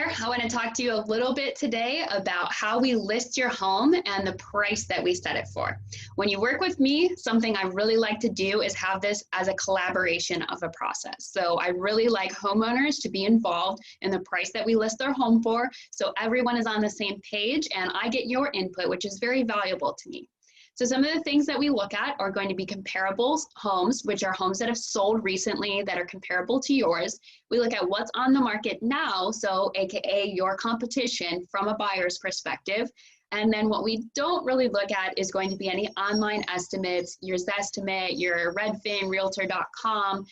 there. I want to talk to you a little bit today about how we list your home and the price that we set it for. When you work with me, something I really like to do is have this as a collaboration of a process. So I really like homeowners to be involved in the price that we list their home for, so everyone is on the same page and I get your input, which is very valuable to me. So some of the things that we look at are going to be comparables homes, which are homes that have sold recently that are comparable to yours. We look at what's on the market now, so AKA your competition from a buyer's perspective. And then what we don't really look at is going to be any online estimates, your Zestimate, your Redfin, Realtor.com,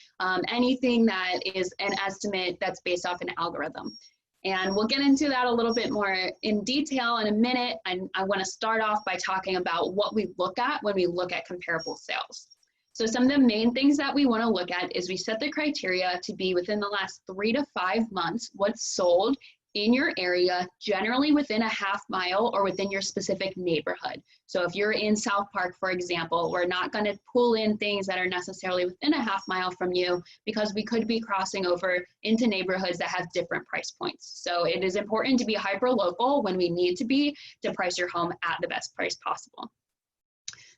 anything that is an estimate that's based off an algorithm. And we'll get into that a little bit more in detail in a minute. And I want to start off by talking about what we look at when we look at comparable sales. So some of the main things that we want to look at is we set the criteria to be within the last 3 to 5 months what's sold in your area, generally within a half mile or within your specific neighborhood. So if you're in South Park, for example, we're not going to pull in things that are necessarily within a half mile from you because we could be crossing over into neighborhoods that have different price points. So it is important to be hyper local when we need to be to price your home at the best price possible.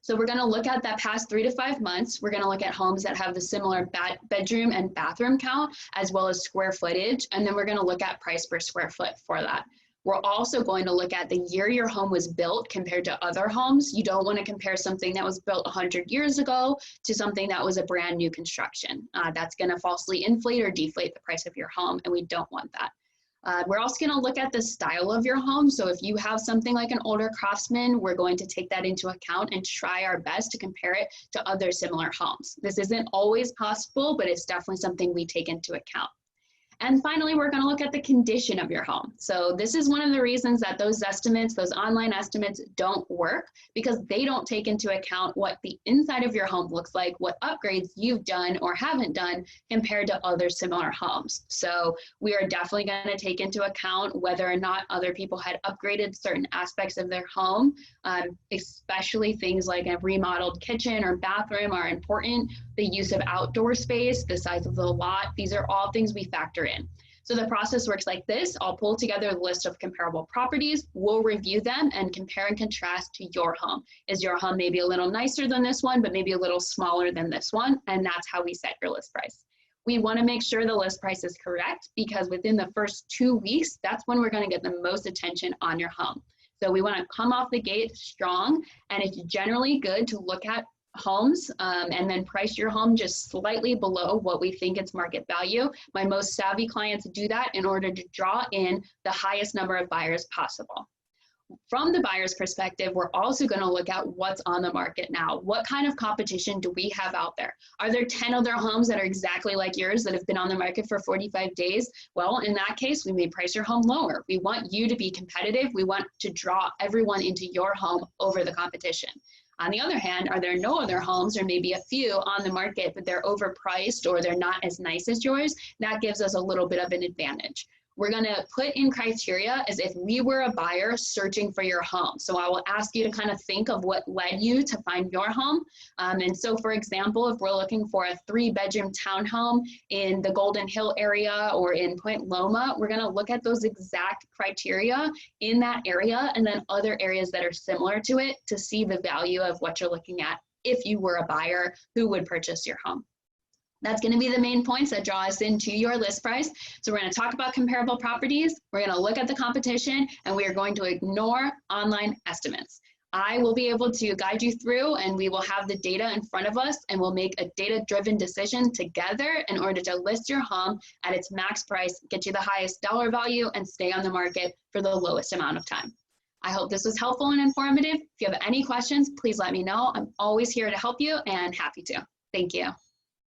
So we're going to look at that past 3 to 5 months. We're going to look at homes that have the similar bedroom and bathroom count as well as square footage. And then we're going to look at price per square foot for that. We're also going to look at the year your home was built compared to other homes. You don't want to compare something that was built 100 years ago to something that was a brand new construction. That's going to falsely inflate or deflate the price of your home, and we don't want that. We're also going to look at the style of your home. So if you have something like an older craftsman, we're going to take that into account and try our best to compare it to other similar homes. This isn't always possible, but it's definitely something we take into account. And finally, we're going to look at the condition of your home. So this is one of the reasons that those estimates, those online estimates don't work, because they don't take into account what the inside of your home looks like, what upgrades you've done or haven't done compared to other similar homes. So we are definitely going to take into account whether or not other people had upgraded certain aspects of their home, especially things like a remodeled kitchen or bathroom are important. The use of outdoor space, the size of the lot, these are all things we factor in. So the process works like this. I'll pull together the list of comparable properties. We'll review them and compare and contrast to your home. Is your home maybe a little nicer than this one, but maybe a little smaller than this one? And that's how we set your list price. We want to make sure the list price is correct because within the first 2 weeks, that's when we're going to get the most attention on your home. So we want to come off the gate strong, and it's generally good to look at homes and then price your home just slightly below what we think its market value. My most savvy clients do that in order to draw in the highest number of buyers possible. From the buyer's perspective, we're also going to look at what's on the market now. What kind of competition do we have out there? Are there 10 other homes that are exactly like yours that have been on the market for 45 days? Well, in that case, we may price your home lower. We want you to be competitive. We want to draw everyone into your home over the competition. On the other hand, are there no other homes or maybe a few on the market, but they're overpriced or they're not as nice as yours? That gives us a little bit of an advantage. We're going to put in criteria as if we were a buyer searching for your home. So I will ask you to kind of think of what led you to find your home. And so, for example, if we're looking for a 3-bedroom townhome in the Golden Hill area or in Point Loma, we're going to look at those exact criteria in that area and then other areas that are similar to it to see the value of what you're looking at if you were a buyer who would purchase your home. That's going to be the main points that draw us into your list price. So we're going to talk about comparable properties, we're going to look at the competition, and we are going to ignore online estimates. I will be able to guide you through, and we will have the data in front of us, and we'll make a data-driven decision together in order to list your home at its max price, get you the highest dollar value, and stay on the market for the lowest amount of time. I hope this was helpful and informative. If you have any questions, please let me know. I'm always here to help you and happy to. Thank you.